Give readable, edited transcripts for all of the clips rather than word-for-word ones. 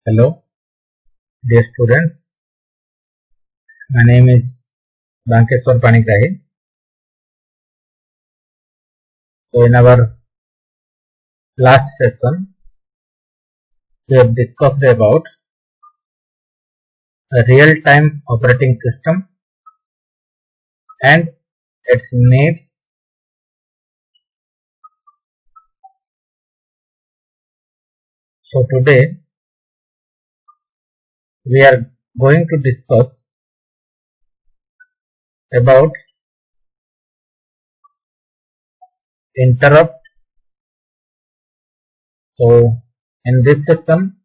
Hello, dear students. My name is Bankeswar Panigrahi. So, in our last session, we have discussed about a real-time operating system and its needs. So, today we are going to discuss about interrupt. So, in this session,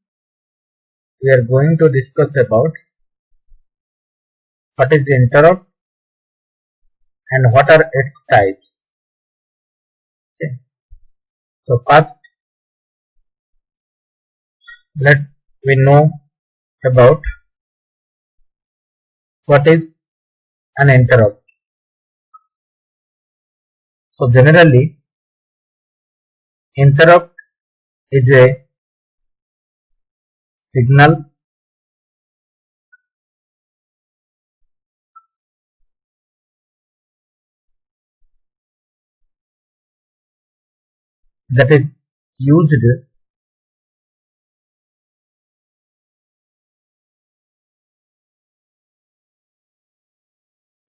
we are going to discuss about what is interrupt and what are its types. Okay. So, first, let we know about what is an interrupt. So generally, interrupt is a signal that is used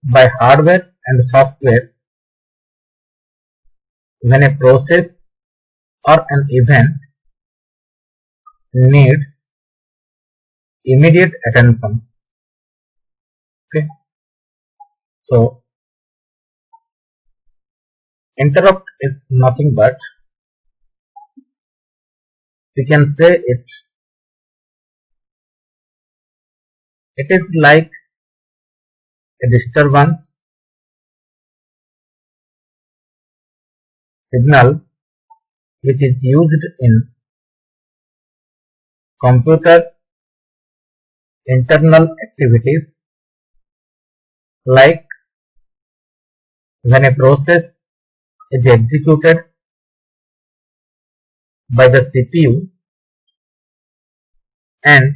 by hardware and software when a process or an event needs immediate attention. Okay. So interrupt is nothing but, we can say it is like a disturbance signal which is used in computer internal activities, like when a process is executed by the CPU and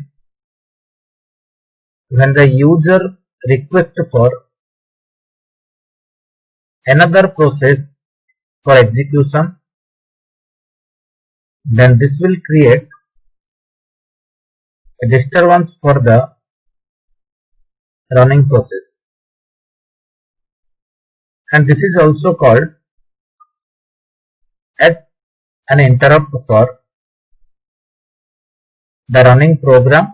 when the user requests for another process for execution, then this will create a disturbance for the running process, and this is also called as an interrupt for the running program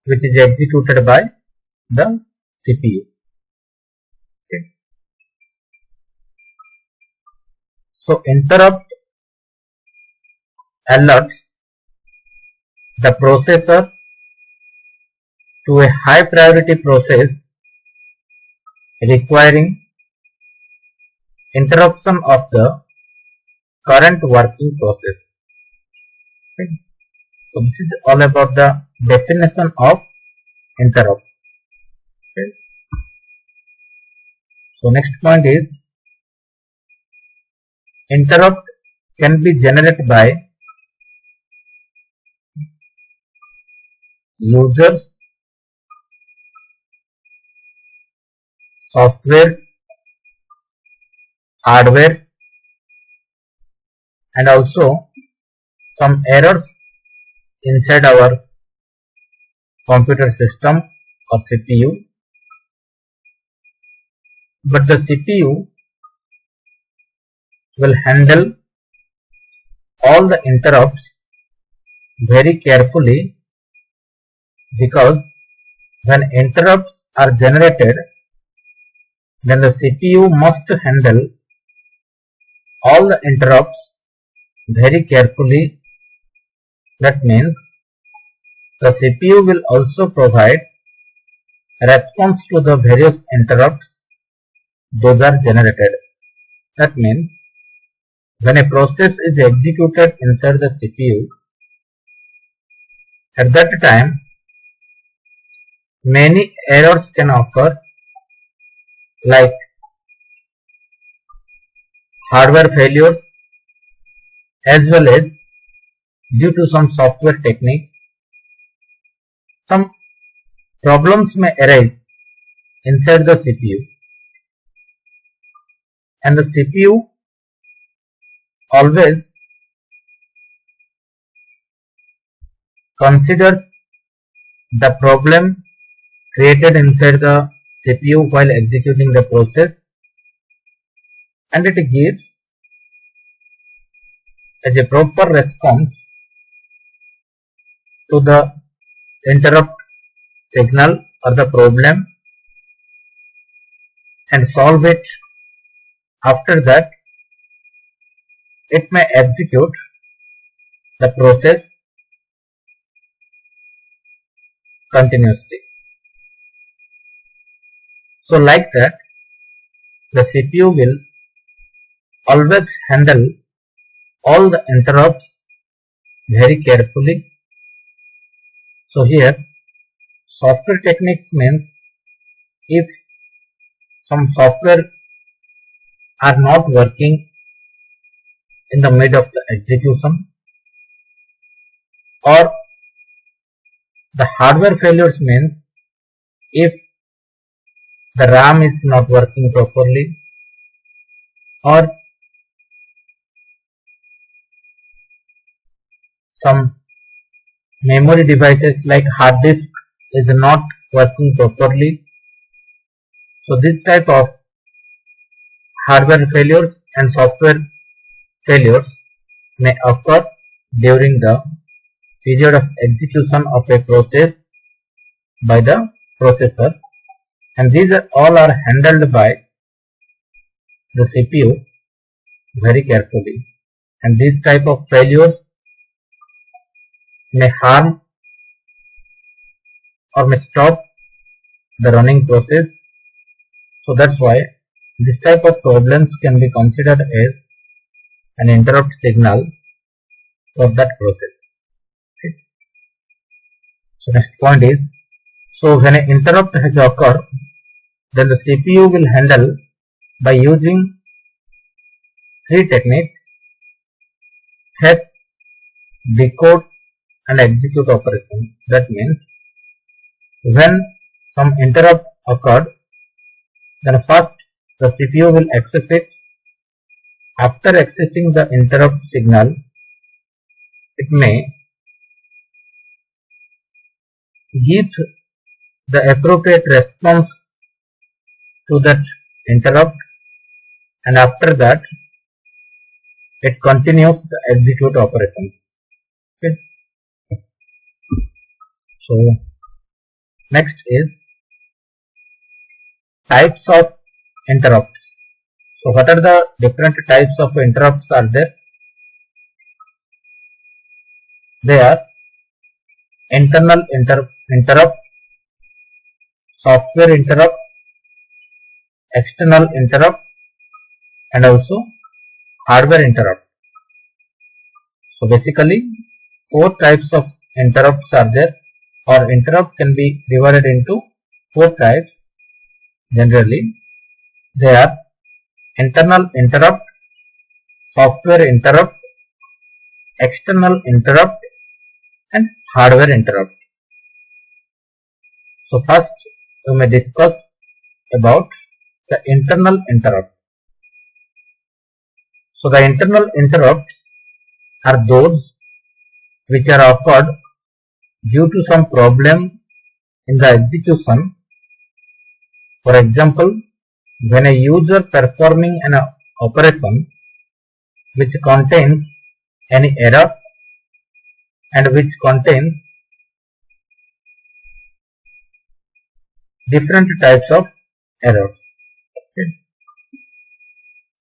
which is executed by the CPU. Okay. So interrupt alerts the processor to a high priority process requiring interruption of the current working process. Okay. So this is all about the definition of interrupt. Okay. So next point is, interrupt can be generated by users, softwares, hardwares, and also some errors inside our computer system or CPU. But the CPU will handle all the interrupts very carefully, because when interrupts are generated, then the CPU must handle all the interrupts very carefully. That means the CPU will also provide response to the various interrupts those are generated. That means when a process is executed inside the CPU, at that time many errors can occur, like hardware failures, as well as due to some software techniques, some problems may arise inside the CPU, and the CPU always considers the problem created inside the CPU while executing the process, and it gives as a proper response to the interrupt signal or the problem and solve it. After that, it may execute the process continuously. So like that, the CPU will always handle all the interrupts very carefully. So here, software techniques means if some software are not working in the mid of the execution, or the hardware failures means if the RAM is not working properly, or some memory devices like hard disk is not working properly. So this type of hardware failures and software failures may occur during the period of execution of a process by the processor, and these are all are handled by the CPU very carefully, and these type of failures may harm or may stop the running process. So that's why this type of problems can be considered as an interrupt signal for that process. Okay. So next point is, so when an interrupt has occurred, then the CPU will handle by using three techniques: fetch, decode and execute operation. That means when some interrupt occurred, then first the CPU will access it. After accessing the interrupt signal, it may give the appropriate response to that interrupt, and after that it continues the execute operations. Okay. So next is types of interrupts. So what are the different types of interrupts are there? They are internal interrupt, software interrupt, external interrupt, and also hardware interrupt. So basically 4 types of interrupts are there, or interrupt can be divided into 4 types generally. They are internal interrupt, software interrupt, external interrupt, and hardware interrupt. So first we may discuss about the internal interrupt. So the internal interrupts are those which are occurred due to some problem in the execution. For example, when a user performing an operation which contains any error and which contains different types of errors. Okay.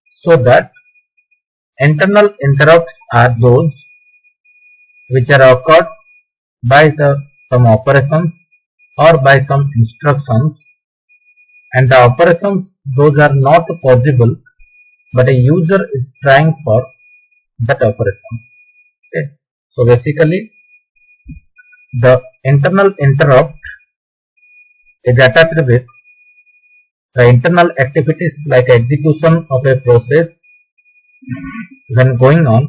So that internal interrupts are those which are occurred by some operations or by some instructions, and the operations those are not possible, but a user is trying for that operation. Okay. So basically the internal interrupt is attached with the internal activities like execution of a process when going on.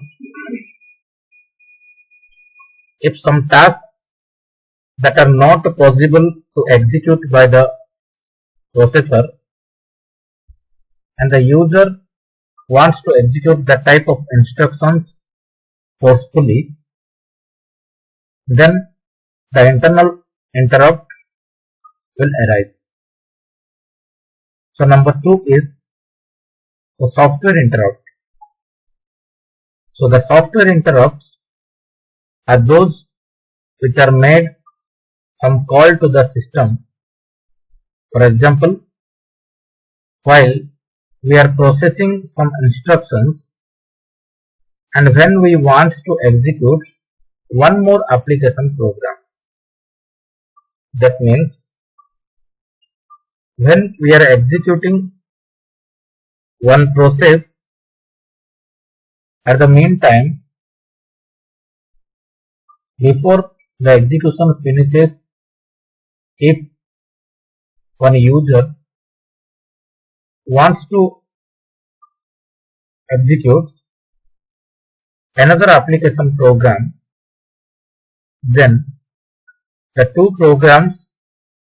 If some tasks that are not possible to execute by the processor, and the user wants to execute that type of instructions forcefully, then the internal interrupt will arise. So number 2 is the software interrupt. So the software interrupts are those which are made some call to the system. For example, while we are processing some instructions, and when we want to execute one more application program. That means when we are executing one process, at the meantime, before the execution finishes, if one user wants to execute another application program, then the two programs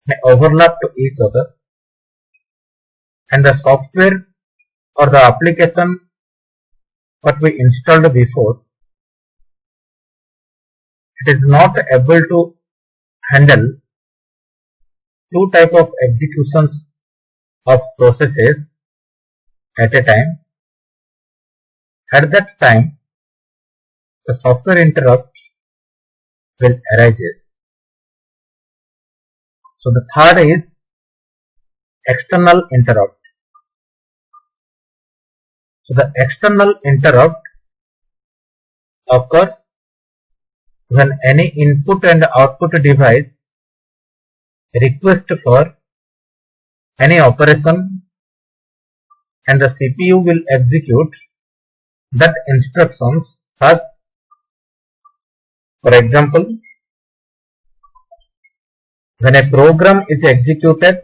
may overlap to each other, and the software or the application what we installed before, it is not able to handle two type of executions of processes at a time. At that time, the software interrupt will arise. So the third is external interrupt. So the external interrupt occurs when any input and output device request for any operation, and the CPU will execute that instructions first. For example, when a program is executed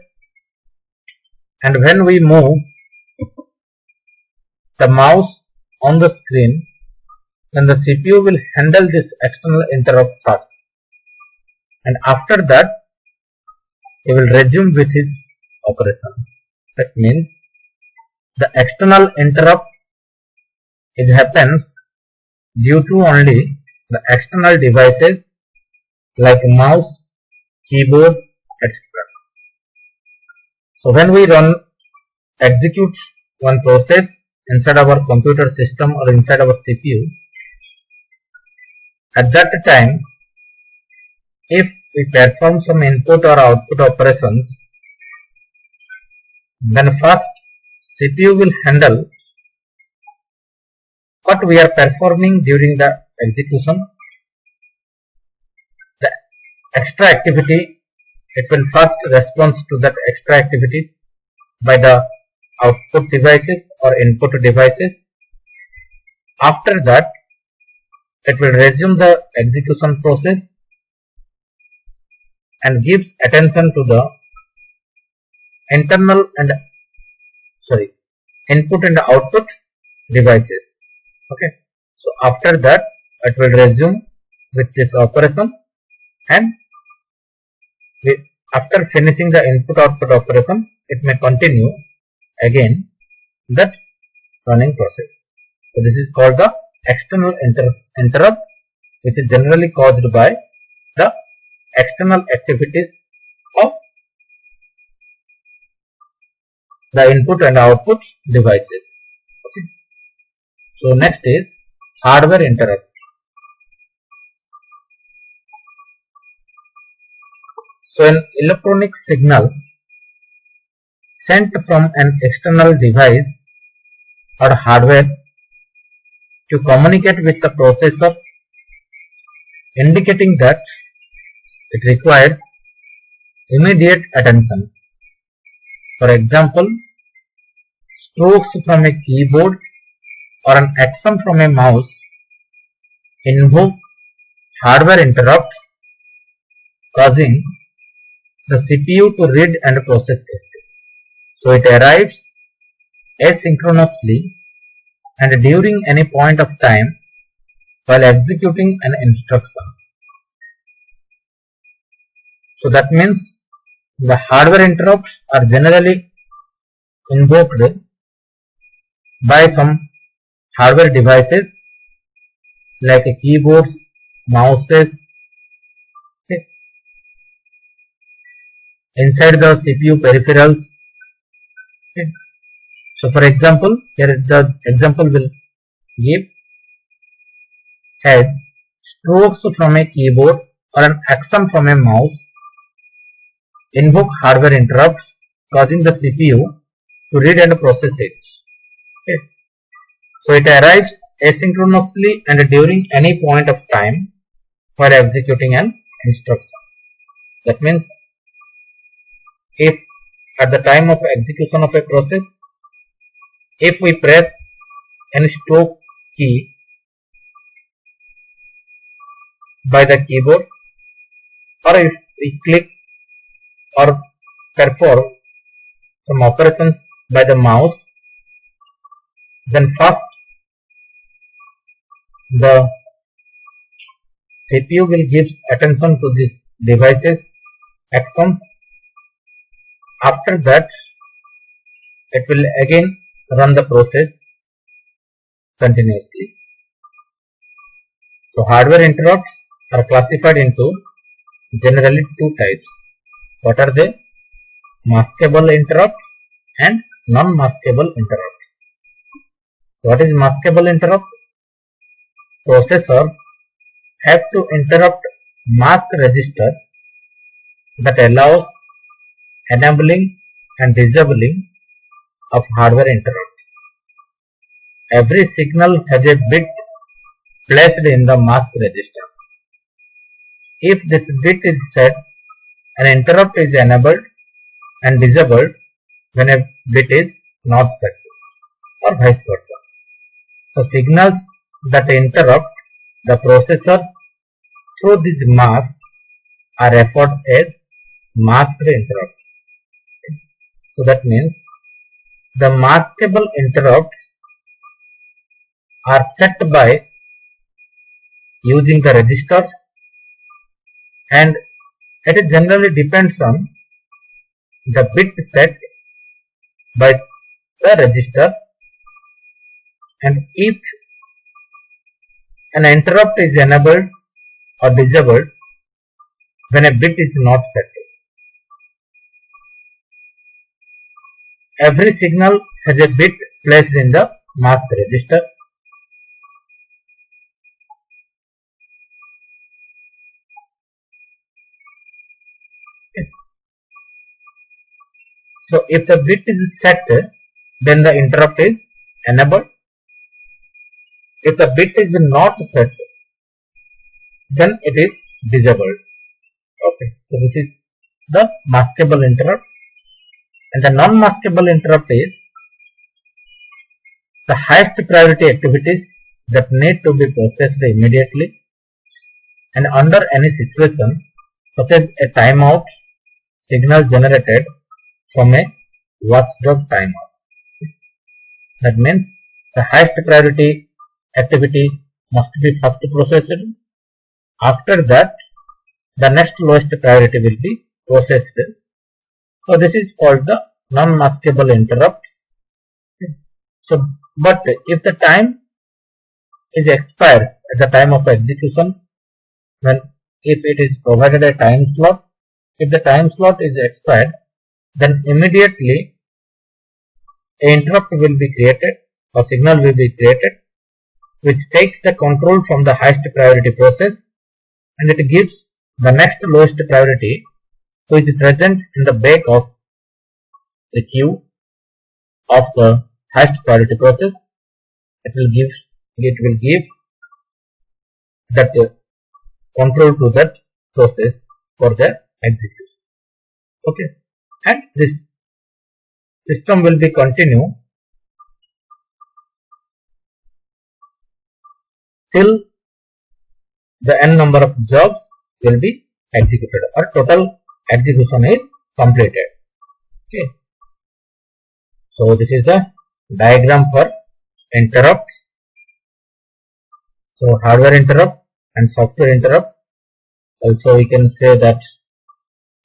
and when we move the mouse on the screen, then the CPU will handle this external interrupt first, and after that it will resume with its operation. That means the external interrupt happens due to only the external devices like mouse, keyboard, etc. So when we execute one process inside our computer system or inside our CPU, at that time, if we perform some input or output operations, then first CPU will handle what we are performing during the execution. The extra activity, it will first respond to that extra activities by the output devices or input devices. After that, it will resume the execution process and gives attention to the input and output devices. Okay. So after that, it will resume with this operation, and after finishing the input output operation, it may continue again that running process. So this is called the external interrupt, which is generally caused by the external activities of the input and output devices. Okay. So next is hardware interrupt. So an electronic signal sent from an external device or hardware to communicate with the processor, indicating that it requires immediate attention. For example, strokes from a keyboard or an action from a mouse invoke hardware interrupts, causing the CPU to read and process it. So it arrives asynchronously and during any point of time while executing an instruction. So that means the hardware interrupts are generally invoked by some hardware devices like keyboards, mouses, okay, inside the CPU peripherals. Okay. So for example, here the example will give as strokes from a keyboard or an action from a mouse invoke hardware interrupts causing the CPU to read and process it. Okay. So it arrives asynchronously and during any point of time while executing an instruction. That means if at the time of execution of a process, if we press any stroke key by the keyboard, or if we click or perform some operations by the mouse, then first the CPU will give attention to this device's actions. After that, it will again run the process continuously. So hardware interrupts are classified into generally two types. What are they? Maskable interrupts and non-maskable interrupts. So what is maskable interrupt? Processors have to interrupt mask register that allows enabling and disabling of hardware interrupts. Every signal has a bit placed in the mask register. If this bit is set, an interrupt is enabled and disabled when a bit is not set, or vice versa. So signals that interrupt the processors through these masks are referred as masked interrupts. So that means the maskable interrupts are set by using the registers, and it generally depends on the bit set by the register, and if an interrupt is enabled or disabled when a bit is not set. Every signal has a bit placed in the mask register. So if the bit is set, then the interrupt is enabled. If the bit is not set, then it is disabled. Okay, so this is the maskable interrupt. And the non-maskable interrupt is the highest priority activities that need to be processed immediately and under any situation, such as a timeout signal generated from a watchdog timeout. That means the highest priority activity must be first processed. After that, the next lowest priority will be processed. So this is called the non-maskable interrupts. So, but if the time is expires at the time of execution, when if it is provided a time slot, if the time slot is expired, then immediately an interrupt will be created or signal will be created, which takes the control from the highest priority process and it gives the next lowest priority, which is present in the back of the queue of the highest priority process. It will give that control to that process for the execution. Okay, and this system will be continue till the n number of jobs will be executed or total execution is completed. Okay, so this is the diagram for interrupts. So hardware interrupt and software interrupt. Also we can say that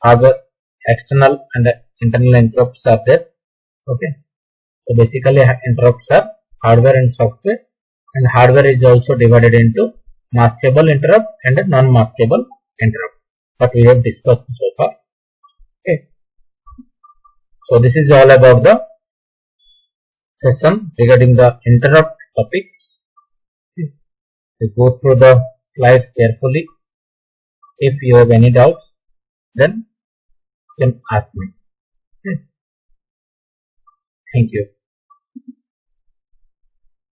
hardware external and internal interrupts are there. Okay, so basically interrupts are hardware and software, and hardware is also divided into maskable interrupt and non-maskable interrupt, what we have discussed so far. Okay, so this is all about the session regarding the interrupt topic. Okay. So go through the slides carefully. If you have any doubts, then you can ask me. Okay. Thank you.